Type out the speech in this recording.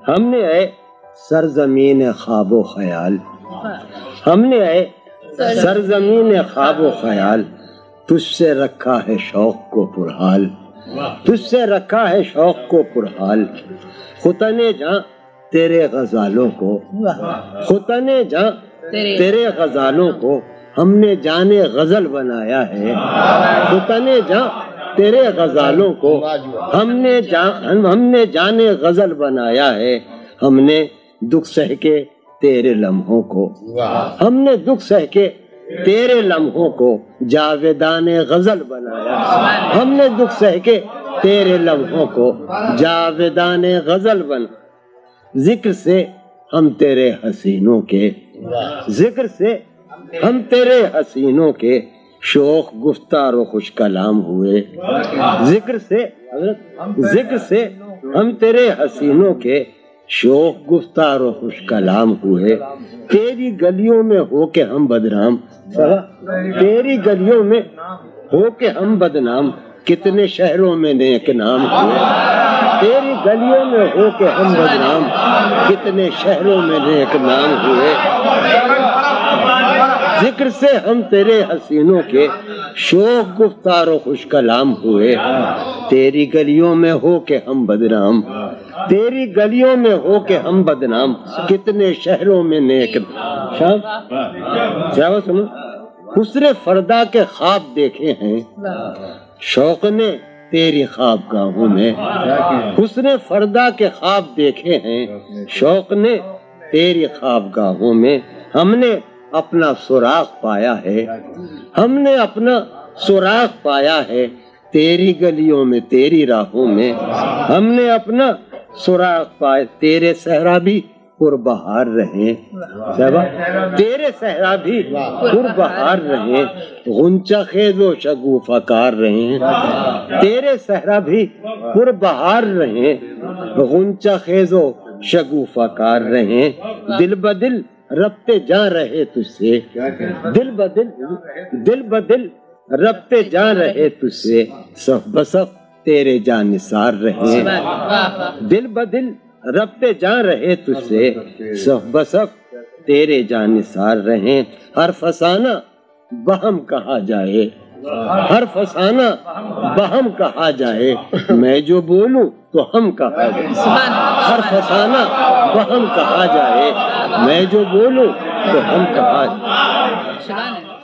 ہم نے اے سرزمین خواب و خیال، ہم نے اے سرزمین خواب و خیال، تجھ سے رکھا ہے شوق کو پرحال، تجھ سے رکھا ہے شوق کو پرحال، ختنے جاں تیرے غزالوں کو، ختنے جاں تیرے غزالوں کو ہم نے جانے غزل بنایا ہے، ختنے جاں تیرے غزالوں کو ہم نے جانے غزل بنایا ہے، ہم نے دکھ سہ کے تیرے لمحوں کو، ہم نے دکھ سہ کے تیرے لمحوں کو جاویدان غزل بنایا، ہم نے دکھ سہ کے تیرے لمحوں کو جاویدان غزل بنا، ذکر سے ہم تیرے حسینوں کے، ذکر سے ہم تیرے حسینوں کے شوق گفتار و خوش کلام ہوئے، ذکر سے ہم تیرے حسینوں کے شوق گفتار و خوش کلام ہوئے، تیری گلیوں میں ہو کے ہم بدنام، تیری گلیوں میں ہو کے ہم بدنام، کتنے شہروں میں نیک نام ہوئے، تیری گلیوں میں ہو کے ہم بدنام، کتنے شہروں میں نیک نام ہوئے، ذکر سے ہم تیرے حسینوں کے شوق گفتار و خوش کلام ہوئے، تیری گلیوں میں ہو کے ہم بدنام، تیری گلیوں میں ہو کے ہم بدنام، کتنے شہروں میں نیک نام۔ سنو، حسن فردا کے خواب دیکھے ہیں شوق نے تیری خواب گاہوں میں، حسن فردا کے خواب دیکھے ہیں شوق نے تیری خواب گاہوں میں، ہم نے اپنا سراغ پایا ہے، ہم نے اپنا سراغ پایا ہے، تیری گلیوں میں تیری راہوں میں، ہم نے اپنا سراغ پایا، تیرے صحرا بھی پربہار رہیں، تیرے صحرا بھی پربہار رہیں، غنچہ خیز و شگوفہ کار رہیں، تیرے صحرا بھی پربہار رہیں، غنچہ خیز و شگوفہ کار رہیں، دل بدل ربطے جاں رہے تجھ سے، دل بدل ربطے جاں رہے تجھ سے، صف بصف تیرے جانثار رہیں، دل بدل ربطے جاں رہے تجھ سے، صف بصف تیرے جانثار رہیں، ہر فسانہ بہم کہا جائے، ہر فسانہ بہم کہا جائے، میں جو بولوں تو ہم کہا جائے، ہر فسانہ بہم کہا جائے، میں جو بولوں تو ہم کہا جائے۔